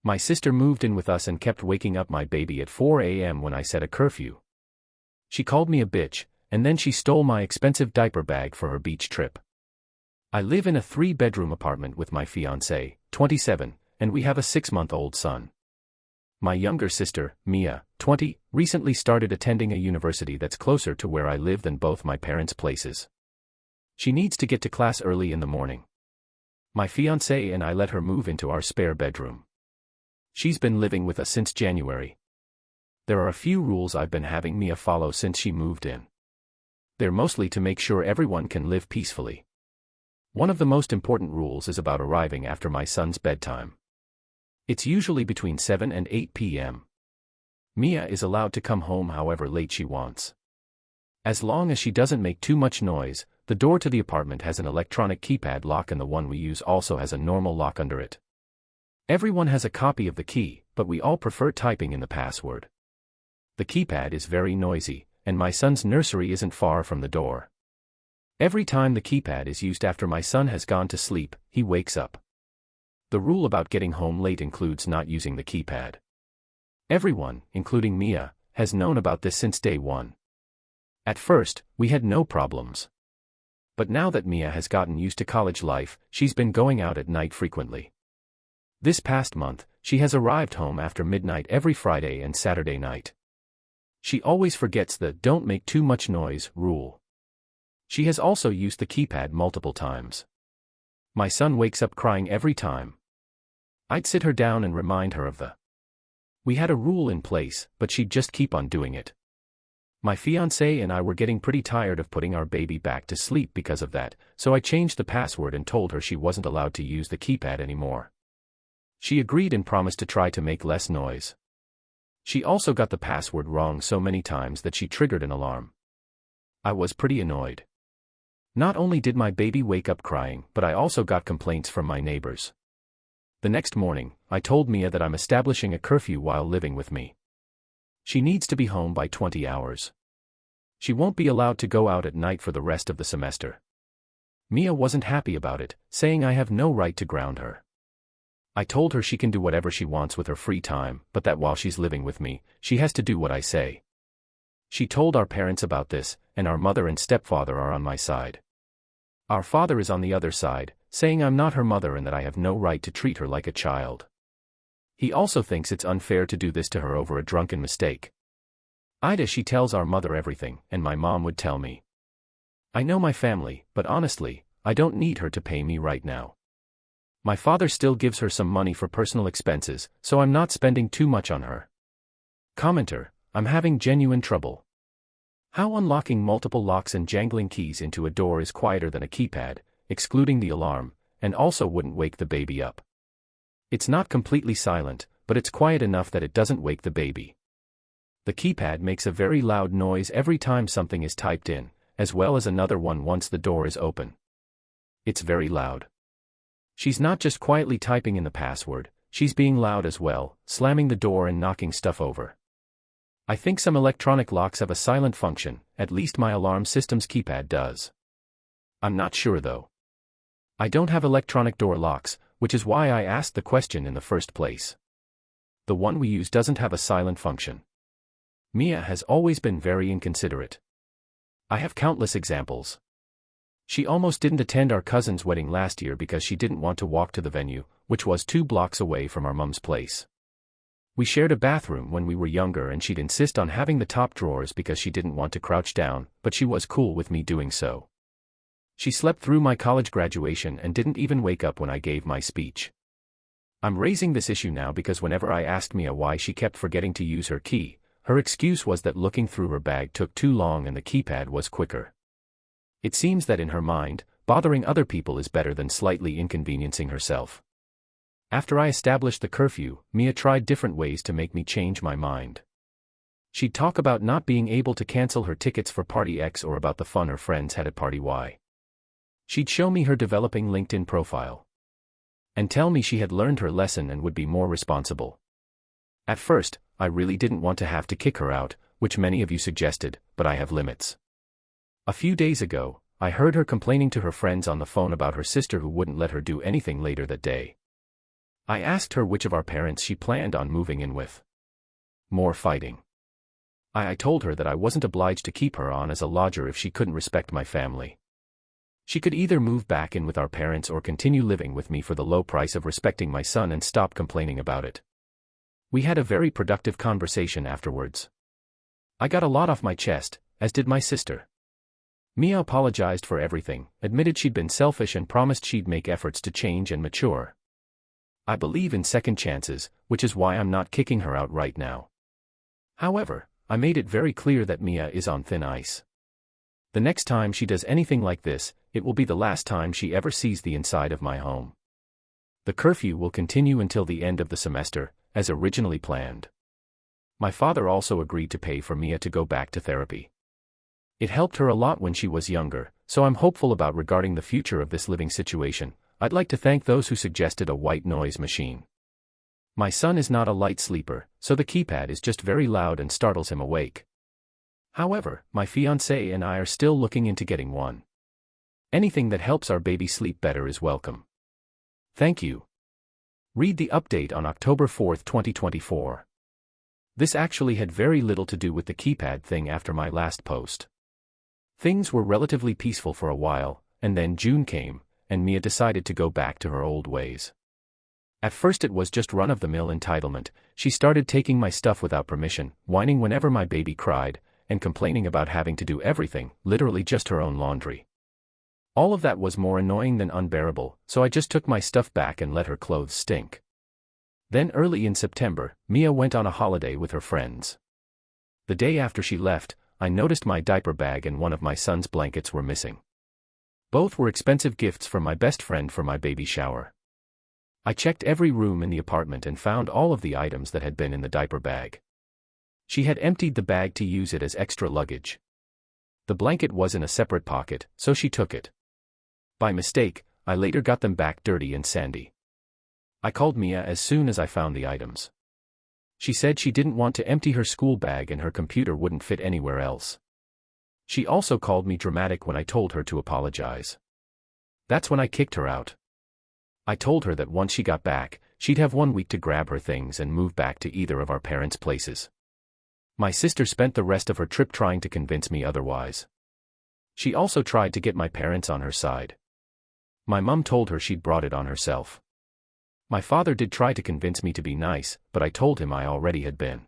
My sister moved in with us and kept waking up my baby at 4 a.m. when I set a curfew. She called me a bitch, and then she stole my expensive diaper bag for her beach trip. I live in a 3-bedroom apartment with my fiancé, 27, and we have a 6-month-old son. My younger sister, Mia, 20, recently started attending a university that's closer to where I live than both my parents' places. She needs to get to class early in the morning. My fiancé and I let her move into our spare bedroom. She's been living with us since January. There are a few rules I've been having Mia follow since she moved in. They're mostly to make sure everyone can live peacefully. One of the most important rules is about arriving after my son's bedtime. It's usually between 7 and 8 p.m. Mia is allowed to come home however late she wants. As long as she doesn't make too much noise, the door to the apartment has an electronic keypad lock and the one we use also has a normal lock under it. Everyone has a copy of the key, but we all prefer typing in the password. The keypad is very noisy, and my son's nursery isn't far from the door. Every time the keypad is used after my son has gone to sleep, he wakes up. The rule about getting home late includes not using the keypad. Everyone, including Mia, has known about this since day one. At first, we had no problems. But now that Mia has gotten used to college life, she's been going out at night frequently. This past month, she has arrived home after midnight every Friday and Saturday night. She always forgets the "don't make too much noise" rule. She has also used the keypad multiple times. My son wakes up crying every time. I'd sit her down and remind her of the. We had a rule in place, but she'd just keep on doing it. My fiancé and I were getting pretty tired of putting our baby back to sleep because of that, so I changed the password and told her she wasn't allowed to use the keypad anymore. She agreed and promised to try to make less noise. She also got the password wrong so many times that she triggered an alarm. I was pretty annoyed. Not only did my baby wake up crying, but I also got complaints from my neighbors. The next morning, I told Mia that I'm establishing a curfew while living with me. She needs to be home by 20 hours. She won't be allowed to go out at night for the rest of the semester. Mia wasn't happy about it, saying I have no right to ground her. I told her she can do whatever she wants with her free time, but that while she's living with me, she has to do what I say. She told our parents about this, and our mother and stepfather are on my side. Our father is on the other side, saying I'm not her mother and that I have no right to treat her like a child. He also thinks it's unfair to do this to her over a drunken mistake. She tells our mother everything, and my mom would tell me. I know my family, but honestly, I don't need her to pay me right now. My father still gives her some money for personal expenses, so I'm not spending too much on her. Commenter: I'm having genuine trouble. How unlocking multiple locks and jangling keys into a door is quieter than a keypad, excluding the alarm, and also wouldn't wake the baby up. It's not completely silent, but it's quiet enough that it doesn't wake the baby. The keypad makes a very loud noise every time something is typed in, as well as another one once the door is open. It's very loud. She's not just quietly typing in the password, she's being loud as well, slamming the door and knocking stuff over. I think some electronic locks have a silent function, at least my alarm system's keypad does. I'm not sure though. I don't have electronic door locks, which is why I asked the question in the first place. The one we use doesn't have a silent function. Mia has always been very inconsiderate. I have countless examples. She almost didn't attend our cousin's wedding last year because she didn't want to walk to the venue, which was 2 blocks away from our mom's place. We shared a bathroom when we were younger and she'd insist on having the top drawers because she didn't want to crouch down, but she was cool with me doing so. She slept through my college graduation and didn't even wake up when I gave my speech. I'm raising this issue now because whenever I asked Mia why she kept forgetting to use her key, her excuse was that looking through her bag took too long and the keypad was quicker. It seems that in her mind, bothering other people is better than slightly inconveniencing herself. After I established the curfew, Mia tried different ways to make me change my mind. She'd talk about not being able to cancel her tickets for Party X or about the fun her friends had at Party Y. She'd show me her developing LinkedIn profile. And tell me she had learned her lesson and would be more responsible. At first, I really didn't want to have to kick her out, which many of you suggested, but I have limits. A few days ago, I heard her complaining to her friends on the phone about her sister who wouldn't let her do anything later that day. I asked her which of our parents she planned on moving in with. More fighting. I told her that I wasn't obliged to keep her on as a lodger if she couldn't respect my family. She could either move back in with our parents or continue living with me for the low price of respecting my son and stop complaining about it. We had a very productive conversation afterwards. I got a lot off my chest, as did my sister. Mia apologized for everything, admitted she'd been selfish and promised she'd make efforts to change and mature. I believe in second chances, which is why I'm not kicking her out right now. However, I made it very clear that Mia is on thin ice. The next time she does anything like this, it will be the last time she ever sees the inside of my home. The curfew will continue until the end of the semester, as originally planned. My father also agreed to pay for Mia to go back to therapy. It helped her a lot when she was younger, so I'm hopeful about regarding the future of this living situation. I'd like to thank those who suggested a white noise machine. My son is not a light sleeper, so the keypad is just very loud and startles him awake. However, my fiancé and I are still looking into getting one. Anything that helps our baby sleep better is welcome. Thank you. Read the update on October 4, 2024. This actually had very little to do with the keypad thing after my last post. Things were relatively peaceful for a while, and then June came, and Mia decided to go back to her old ways. At first it was just run-of-the-mill entitlement. She started taking my stuff without permission, whining whenever my baby cried, and complaining about having to do everything, literally just her own laundry. All of that was more annoying than unbearable, so I just took my stuff back and let her clothes stink. Then early in September, Mia went on a holiday with her friends. The day after she left, I noticed my diaper bag and one of my son's blankets were missing. Both were expensive gifts from my best friend for my baby shower. I checked every room in the apartment and found all of the items that had been in the diaper bag. She had emptied the bag to use it as extra luggage. The blanket was in a separate pocket, so she took it. By mistake, I later got them back dirty and sandy. I called Mia as soon as I found the items. She said she didn't want to empty her school bag and her computer wouldn't fit anywhere else. She also called me dramatic when I told her to apologize. That's when I kicked her out. I told her that once she got back, she'd have 1 week to grab her things and move back to either of our parents' places. My sister spent the rest of her trip trying to convince me otherwise. She also tried to get my parents on her side. My mom told her she'd brought it on herself. My father did try to convince me to be nice, but I told him I already had been.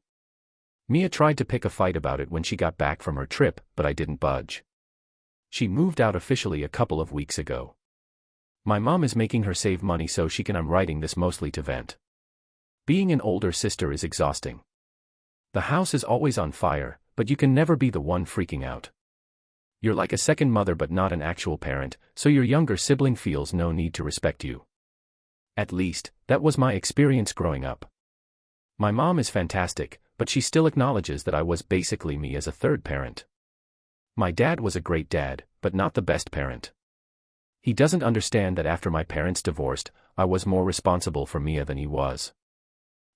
Mia tried to pick a fight about it when she got back from her trip, but I didn't budge. She moved out officially a couple of weeks ago. My mom is making her save money so she can. I'm writing this mostly to vent. Being an older sister is exhausting. The house is always on fire, but you can never be the one freaking out. You're like a second mother but not an actual parent, so your younger sibling feels no need to respect you. At least, that was my experience growing up. My mom is fantastic, but she still acknowledges that I was basically me as a third parent. My dad was a great dad, but not the best parent. He doesn't understand that after my parents divorced, I was more responsible for Mia than he was.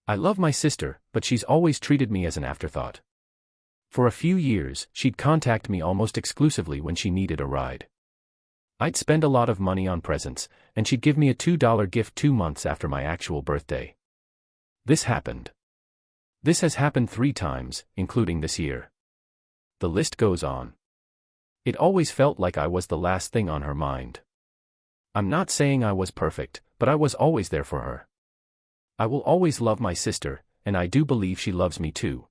I love my sister, but she's always treated me as an afterthought. For a few years, she'd contact me almost exclusively when she needed a ride. I'd spend a lot of money on presents, and she'd give me a $2 gift 2 months after my actual birthday. This happened. This has happened 3 times, including this year. The list goes on. It always felt like I was the last thing on her mind. I'm not saying I was perfect, but I was always there for her. I will always love my sister, and I do believe she loves me too.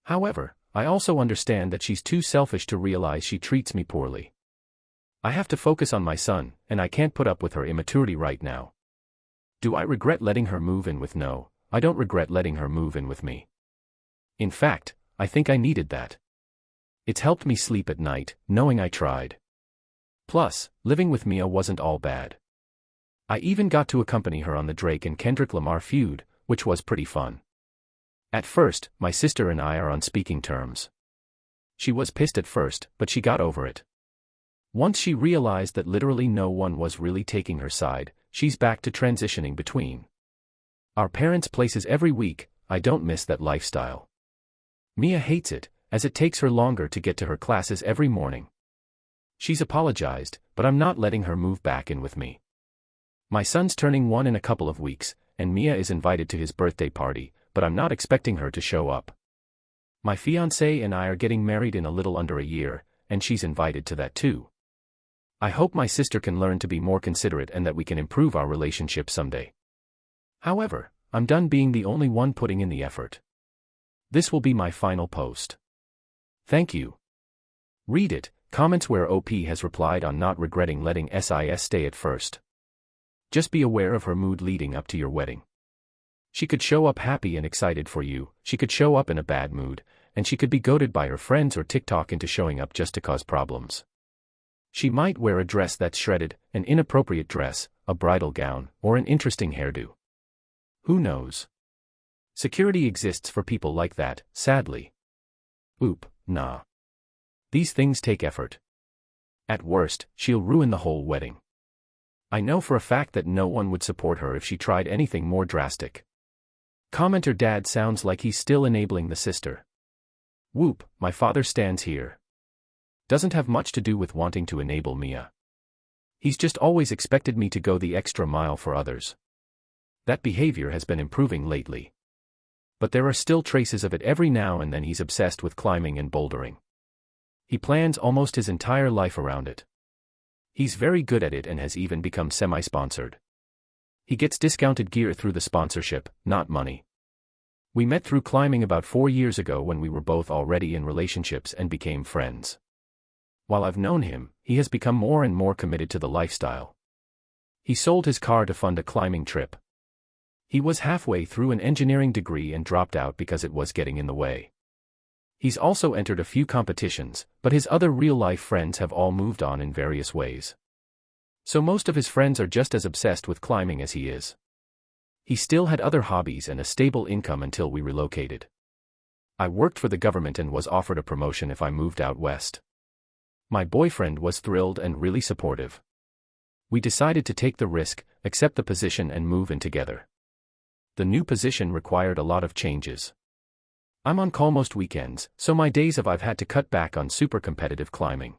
However, I also understand that she's too selfish to realize she treats me poorly. I have to focus on my son, and I can't put up with her immaturity right now. Do I regret letting her move in with? No, I don't regret letting her move in with me. In fact, I think I needed that. It's helped me sleep at night, knowing I tried. Plus, living with Mia wasn't all bad. I even got to accompany her on the Drake and Kendrick Lamar feud, which was pretty fun. At first, my sister and I are on speaking terms. She was pissed at first, but she got over it. Once she realized that literally no one was really taking her side, she's back to transitioning between our parents' places every week. I don't miss that lifestyle. Mia hates it, as it takes her longer to get to her classes every morning. She's apologized, but I'm not letting her move back in with me. My son's turning 1 in a couple of weeks, and Mia is invited to his birthday party, but I'm not expecting her to show up. My fiancée and I are getting married in a little under a year, and she's invited to that too. I hope my sister can learn to be more considerate and that we can improve our relationship someday. However, I'm done being the only one putting in the effort. This will be my final post. Thank you. Read it. Comments where OP has replied on not regretting letting SIS stay at first. Just be aware of her mood leading up to your wedding. She could show up happy and excited for you, she could show up in a bad mood, and she could be goaded by her friends or TikTok into showing up just to cause problems. She might wear a dress that's shredded, an inappropriate dress, a bridal gown, or an interesting hairdo. Who knows? Security exists for people like that, sadly. Nah. These things take effort. At worst, she'll ruin the whole wedding. I know for a fact that no one would support her if she tried anything more drastic. Commenter dad sounds like he's still enabling the sister. My father stands here. Doesn't have much to do with wanting to enable Mia. He's just always expected me to go the extra mile for others. That behavior has been improving lately. But there are still traces of it every now and then. He's obsessed with climbing and bouldering. He plans almost his entire life around it. He's very good at it and has even become semi-sponsored. He gets discounted gear through the sponsorship, not money. We met through climbing about 4 years ago when we were both already in relationships and became friends. While I've known him, he has become more and more committed to the lifestyle. He sold his car to fund a climbing trip. He was halfway through an engineering degree and dropped out because it was getting in the way. He's also entered a few competitions, but his other real-life friends have all moved on in various ways. So most of his friends are just as obsessed with climbing as he is. He still had other hobbies and a stable income until we relocated. I worked for the government and was offered a promotion if I moved out west. My boyfriend was thrilled and really supportive. We decided to take the risk, accept the position and move in together. The new position required a lot of changes. I'm on call most weekends, so my days of I've had to cut back on super competitive climbing.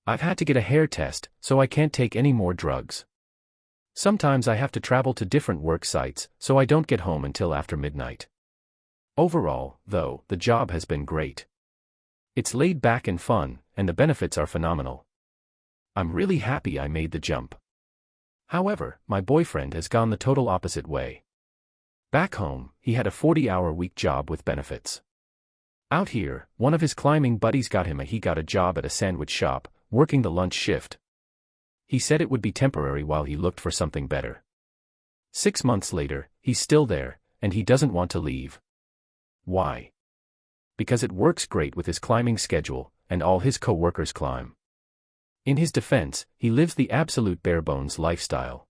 I've had to get a hair test, so I can't take any more drugs. Sometimes I have to travel to different work sites, so I don't get home until after midnight. Overall, though, the job has been great. It's laid back and fun, and the benefits are phenomenal. I'm really happy I made the jump. However, my boyfriend has gone the total opposite way. Back home, he had a 40-hour-week job with benefits. Out here, one of his climbing buddies got a job at a sandwich shop, working the lunch shift. He said it would be temporary while he looked for something better. 6 months later, he's still there, and he doesn't want to leave. Why? Because it works great with his climbing schedule, and all his co-workers climb. In his defense, he lives the absolute bare-bones lifestyle.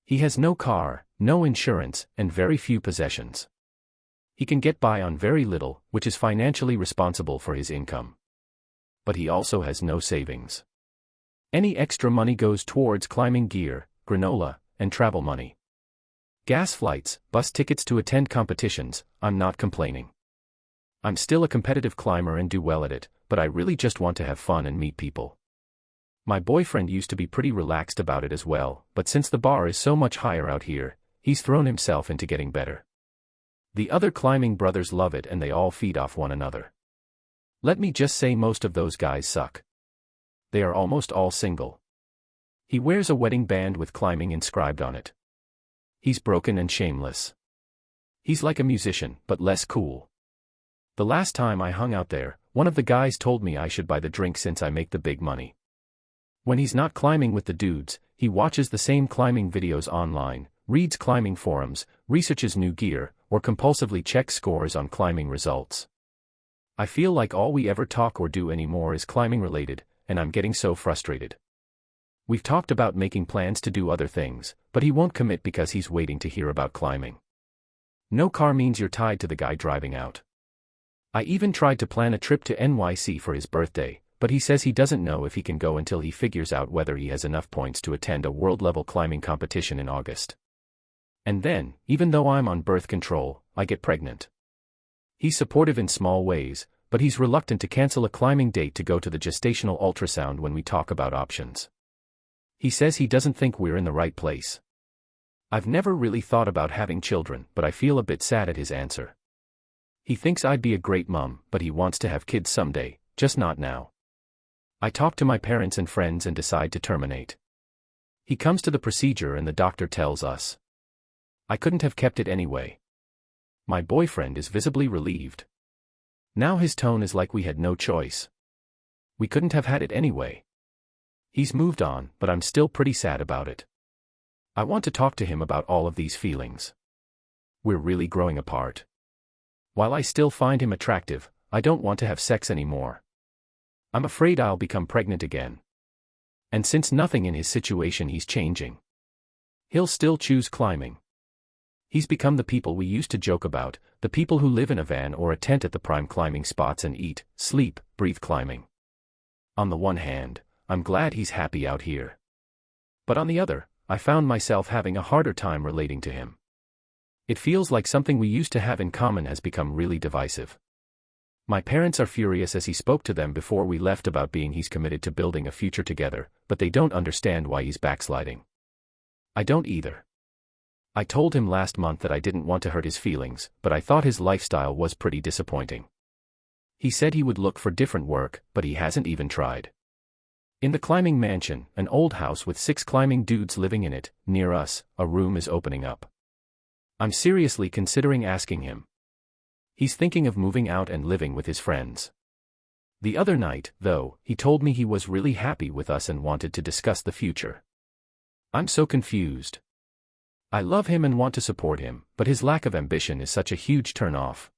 He has no car, no insurance, and very few possessions. He can get by on very little, which is financially responsible for his income. But he also has no savings. Any extra money goes towards climbing gear, granola, and travel money. Gas flights, bus tickets to attend competitions. I'm not complaining. I'm still a competitive climber and do well at it, but I really just want to have fun and meet people. My boyfriend used to be pretty relaxed about it as well, but since the bar is so much higher out here, he's thrown himself into getting better. The other climbing brothers love it and they all feed off one another. Let me just say most of those guys suck. They are almost all single. He wears a wedding band with climbing inscribed on it. He's broken and shameless. He's like a musician, but less cool. The last time I hung out there, one of the guys told me I should buy the drink since I make the big money. When he's not climbing with the dudes, he watches the same climbing videos online, reads climbing forums, researches new gear, or compulsively checks scores on climbing results. I feel like all we ever talk or do anymore is climbing related, and I'm getting so frustrated. We've talked about making plans to do other things, but he won't commit because he's waiting to hear about climbing. No car means you're tied to the guy driving out. I even tried to plan a trip to NYC for his birthday, but he says he doesn't know if he can go until he figures out whether he has enough points to attend a world-level climbing competition in August. And then, even though I'm on birth control, I get pregnant. He's supportive in small ways, but he's reluctant to cancel a climbing date to go to the gestational ultrasound when we talk about options. He says he doesn't think we're in the right place. I've never really thought about having children, but I feel a bit sad at his answer. He thinks I'd be a great mom, but he wants to have kids someday, just not now. I talk to my parents and friends and decide to terminate. He comes to the procedure and the doctor tells us I couldn't have kept it anyway. My boyfriend is visibly relieved. Now his tone is like we had no choice. We couldn't have had it anyway. He's moved on, but I'm still pretty sad about it. I want to talk to him about all of these feelings. We're really growing apart. While I still find him attractive, I don't want to have sex anymore. I'm afraid I'll become pregnant again. And since nothing in his situation he's changing. He'll still choose climbing. He's become the people we used to joke about, the people who live in a van or a tent at the prime climbing spots and eat, sleep, breathe climbing. On the one hand, I'm glad he's happy out here. But on the other, I found myself having a harder time relating to him. It feels like something we used to have in common has become really divisive. My parents are furious as he spoke to them before we left about being he's committed to building a future together, but they don't understand why he's backsliding. I don't either. I told him last month that I didn't want to hurt his feelings, but I thought his lifestyle was pretty disappointing. He said he would look for different work, but he hasn't even tried. In the climbing mansion, an old house with 6 climbing dudes living in it, near us, a room is opening up. I'm seriously considering asking him. He's thinking of moving out and living with his friends. The other night, though, he told me he was really happy with us and wanted to discuss the future. I'm so confused. I love him and want to support him, but his lack of ambition is such a huge turn-off.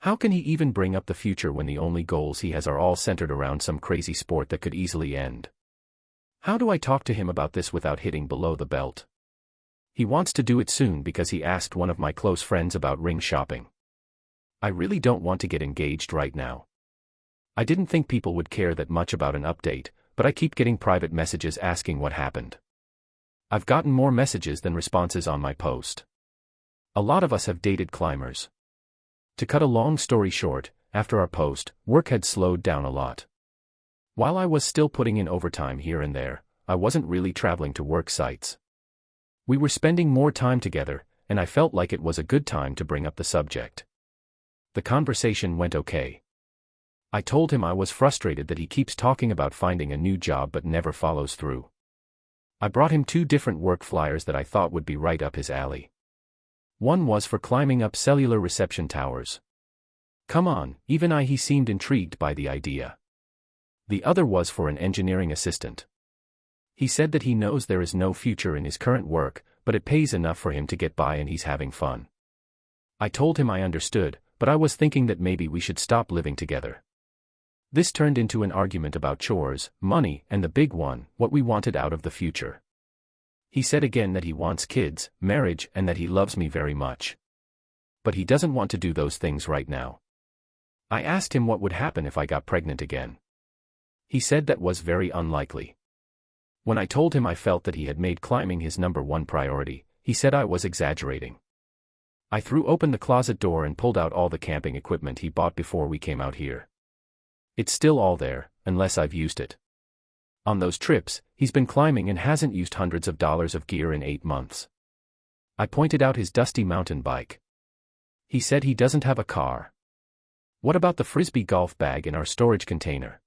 How can he even bring up the future when the only goals he has are all centered around some crazy sport that could easily end? How do I talk to him about this without hitting below the belt? He wants to do it soon because he asked one of my close friends about ring shopping. I really don't want to get engaged right now. I didn't think people would care that much about an update, but I keep getting private messages asking what happened. I've gotten more messages than responses on my post. A lot of us have dated climbers. To cut a long story short, after our post, work had slowed down a lot. While I was still putting in overtime here and there, I wasn't really traveling to work sites. We were spending more time together, and I felt like it was a good time to bring up the subject. The conversation went okay. I told him I was frustrated that he keeps talking about finding a new job but never follows through. I brought him 2 different work flyers that I thought would be right up his alley. One was for climbing up cellular reception towers. Come on, even he seemed intrigued by the idea. The other was for an engineering assistant. He said that he knows there is no future in his current work, but it pays enough for him to get by and he's having fun. I told him I understood, but I was thinking that maybe we should stop living together. This turned into an argument about chores, money, and the big one, what we wanted out of the future. He said again that he wants kids, marriage, and that he loves me very much. But he doesn't want to do those things right now. I asked him what would happen if I got pregnant again. He said that was very unlikely. When I told him I felt that he had made climbing his #1 priority, he said I was exaggerating. I threw open the closet door and pulled out all the camping equipment he bought before we came out here. It's still all there, unless I've used it. On those trips, he's been climbing and hasn't used hundreds of dollars of gear in 8 months. I pointed out his dusty mountain bike. He said he doesn't have a car. What about the Frisbee golf bag in our storage container?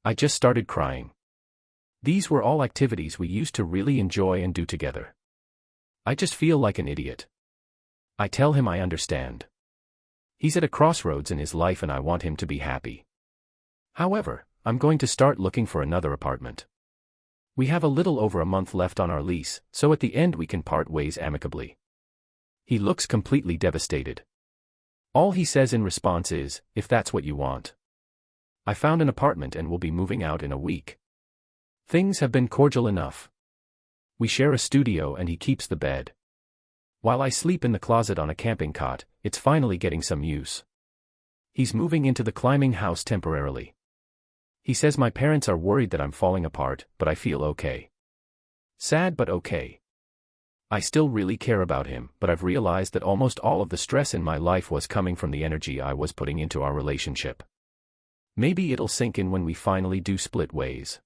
I just started crying. These were all activities we used to really enjoy and do together. I just feel like an idiot. I tell him I understand. He's at a crossroads in his life and I want him to be happy. However, I'm going to start looking for another apartment. We have a little over a month left on our lease, so at the end we can part ways amicably. He looks completely devastated. All he says in response is, if that's what you want. I found an apartment and will be moving out in a week. Things have been cordial enough. We share a studio and he keeps the bed. While I sleep in the closet on a camping cot, it's finally getting some use. He's moving into the climbing house temporarily. He says my parents are worried that I'm falling apart, but I feel okay. Sad but okay. I still really care about him, but I've realized that almost all of the stress in my life was coming from the energy I was putting into our relationship. Maybe it'll sink in when we finally do split ways.